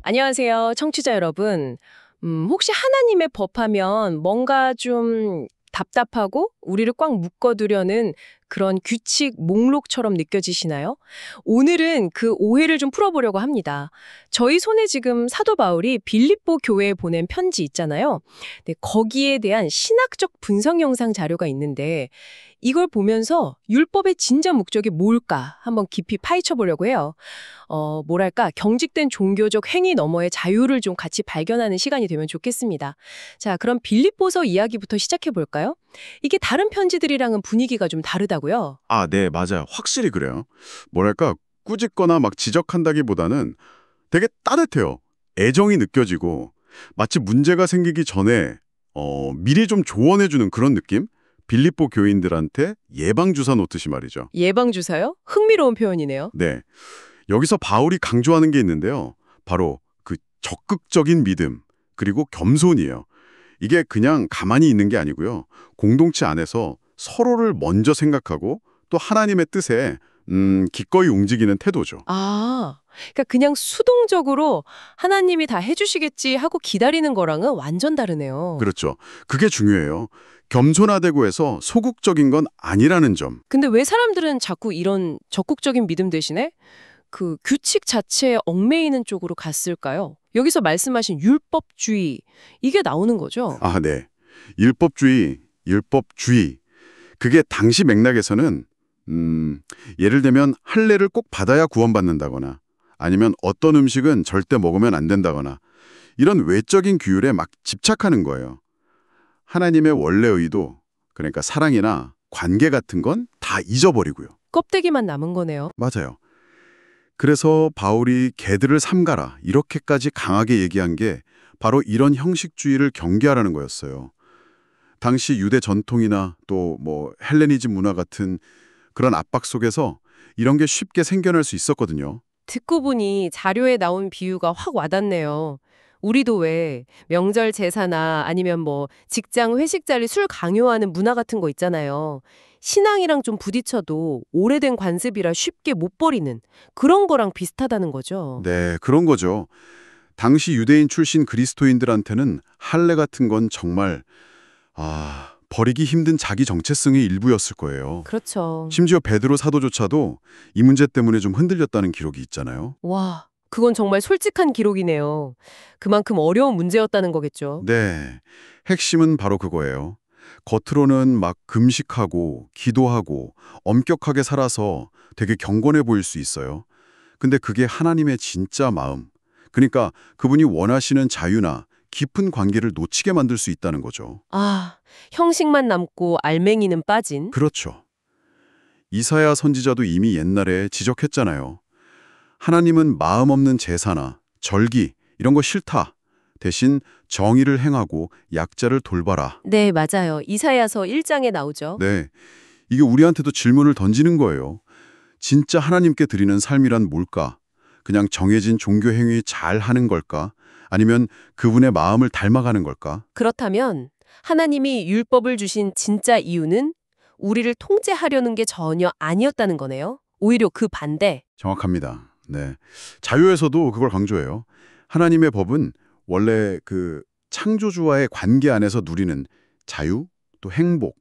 안녕하세요, 청취자 여러분. 혹시 하나님의 법하면 뭔가 좀 답답하고 우리를 꽉 묶어두려는 그런 규칙 목록처럼 느껴지시나요? 오늘은 그 오해를 좀 풀어보려고 합니다. 저희 손에 지금 사도 바울이 빌립보 교회에 보낸 편지 있잖아요. 네, 거기에 대한 신학적 분석 영상 자료가 있는데 이걸 보면서 율법의 진짜 목적이 뭘까 한번 깊이 파헤쳐 보려고 해요. 뭐랄까, 경직된 종교적 행위 너머의 자유를 좀 같이 발견하는 시간이 되면 좋겠습니다. 자, 그럼 빌립보서 이야기부터 시작해 볼까요? 이게 다른 편지들이랑은 분위기가 좀 다르다고요? 아, 네, 맞아요. 확실히 그래요. 뭐랄까, 꾸짖거나 막 지적한다기보다는 되게 따뜻해요. 애정이 느껴지고 마치 문제가 생기기 전에 미리 좀 조언해주는 그런 느낌? 빌립보 교인들한테 예방주사 놓듯이 말이죠. 예방주사요? 흥미로운 표현이네요. 네, 여기서 바울이 강조하는 게 있는데요. 바로 그 적극적인 믿음, 그리고 겸손이에요. 이게 그냥 가만히 있는 게 아니고요. 공동체 안에서 서로를 먼저 생각하고 또 하나님의 뜻에 기꺼이 움직이는 태도죠. 아, 그러니까 그냥 수동적으로 하나님이 다 해주시겠지 하고 기다리는 거랑은 완전 다르네요. 그렇죠. 그게 중요해요. 겸손하다고 해서 소극적인 건 아니라는 점. 근데 왜 사람들은 자꾸 이런 적극적인 믿음 대신에 그 규칙 자체에 얽매이는 쪽으로 갔을까요? 여기서 말씀하신 율법주의, 이게 나오는 거죠? 아, 네. 율법주의. 그게 당시 맥락에서는 예를 들면 할례를 꼭 받아야 구원받는다거나 아니면 어떤 음식은 절대 먹으면 안 된다거나 이런 외적인 규율에 막 집착하는 거예요. 하나님의 원래 의도, 그러니까 사랑이나 관계 같은 건 다 잊어버리고요. 껍데기만 남은 거네요. 맞아요. 그래서 바울이 개들을 삼가라 이렇게까지 강하게 얘기한 게 바로 이런 형식주의를 경계하라는 거였어요. 당시 유대 전통이나 또 뭐 헬레니즘 문화 같은 그런 압박 속에서 이런 게 쉽게 생겨날 수 있었거든요. 듣고 보니 자료에 나온 비유가 확 와닿네요. 우리도 왜 명절 제사나 아니면 뭐 직장 회식 자리 술 강요하는 문화 같은 거 있잖아요. 신앙이랑 좀 부딪혀도 오래된 관습이라 쉽게 못 버리는 그런 거랑 비슷하다는 거죠. 네, 그런 거죠. 당시 유대인 출신 그리스도인들한테는 할례 같은 건 정말 버리기 힘든 자기 정체성의 일부였을 거예요. 그렇죠. 심지어 베드로 사도조차도 이 문제 때문에 좀 흔들렸다는 기록이 있잖아요. 와, 그건 정말 솔직한 기록이네요. 그만큼 어려운 문제였다는 거겠죠. 네, 핵심은 바로 그거예요. 겉으로는 막 금식하고 기도하고 엄격하게 살아서 되게 경건해 보일 수 있어요. 근데 그게 하나님의 진짜 마음, 그러니까 그분이 원하시는 자유나 깊은 관계를 놓치게 만들 수 있다는 거죠. 아, 형식만 남고 알맹이는 빠진? 그렇죠. 이사야 선지자도 이미 옛날에 지적했잖아요. 하나님은 마음 없는 제사나 절기 이런 거 싫다. 대신 정의를 행하고 약자를 돌봐라. 네, 맞아요. 이사야서 1장에 나오죠. 네, 이게 우리한테도 질문을 던지는 거예요. 진짜 하나님께 드리는 삶이란 뭘까? 그냥 정해진 종교 행위 잘 하는 걸까? 아니면 그분의 마음을 닮아가는 걸까? 그렇다면 하나님이 율법을 주신 진짜 이유는 우리를 통제하려는 게 전혀 아니었다는 거네요. 오히려 그 반대. 정확합니다. 네. 자유에서도 그걸 강조해요. 하나님의 법은 원래 그 창조주와의 관계 안에서 누리는 자유, 또 행복,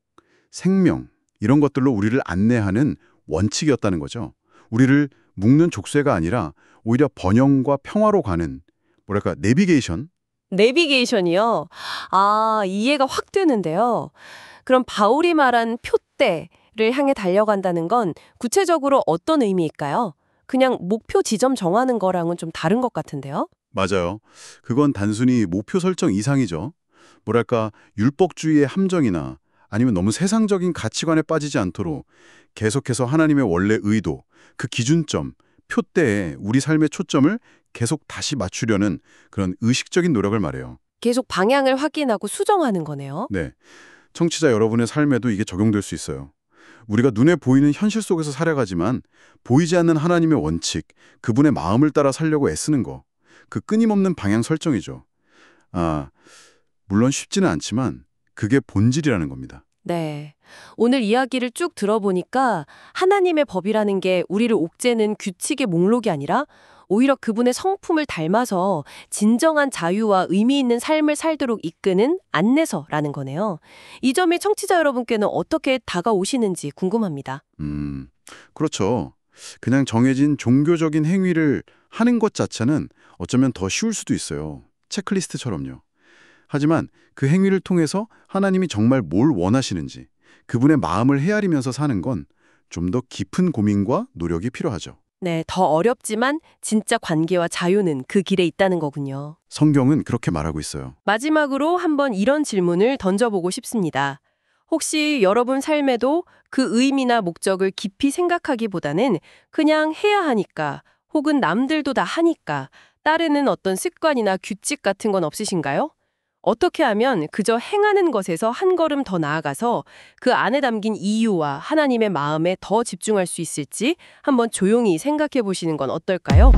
생명 이런 것들로 우리를 안내하는 원칙이었다는 거죠. 우리를 묶는 족쇄가 아니라 오히려 번영과 평화로 가는 뭐랄까 내비게이션? 내비게이션이요. 아, 이해가 확 되는데요. 그럼 바울이 말한 표대를 향해 달려간다는 건 구체적으로 어떤 의미일까요? 그냥 목표 지점 정하는 거랑은 좀 다른 것 같은데요. 맞아요. 그건 단순히 목표 설정 이상이죠. 뭐랄까 율법주의의 함정이나 아니면 너무 세상적인 가치관에 빠지지 않도록 계속해서 하나님의 원래 의도, 그 기준점, 표대에 우리 삶의 초점을 계속 다시 맞추려는 그런 의식적인 노력을 말해요. 계속 방향을 확인하고 수정하는 거네요. 네, 청취자 여러분의 삶에도 이게 적용될 수 있어요. 우리가 눈에 보이는 현실 속에서 살아가지만 보이지 않는 하나님의 원칙, 그분의 마음을 따라 살려고 애쓰는 거. 그 끊임없는 방향 설정이죠. 아, 물론 쉽지는 않지만 그게 본질이라는 겁니다. 네. 오늘 이야기를 쭉 들어보니까 하나님의 법이라는 게 우리를 옥죄는 규칙의 목록이 아니라 오히려 그분의 성품을 닮아서 진정한 자유와 의미 있는 삶을 살도록 이끄는 안내서라는 거네요. 이 점이 청취자 여러분께는 어떻게 다가오시는지 궁금합니다. 그렇죠. 그냥 정해진 종교적인 행위를 하는 것 자체는 어쩌면 더 쉬울 수도 있어요. 체크리스트처럼요. 하지만 그 행위를 통해서 하나님이 정말 뭘 원하시는지 그분의 마음을 헤아리면서 사는 건 좀 더 깊은 고민과 노력이 필요하죠. 네, 더 어렵지만 진짜 관계와 자유는 그 길에 있다는 거군요. 성경은 그렇게 말하고 있어요. 마지막으로 한번 이런 질문을 던져보고 싶습니다. 혹시 여러분 삶에도 그 의미나 목적을 깊이 생각하기보다는 그냥 해야 하니까 혹은 남들도 다 하니까 따르는 어떤 습관이나 규칙 같은 건 없으신가요? 어떻게 하면 그저 행하는 것에서 한 걸음 더 나아가서 그 안에 담긴 이유와 하나님의 마음에 더 집중할 수 있을지 한번 조용히 생각해 보시는 건 어떨까요?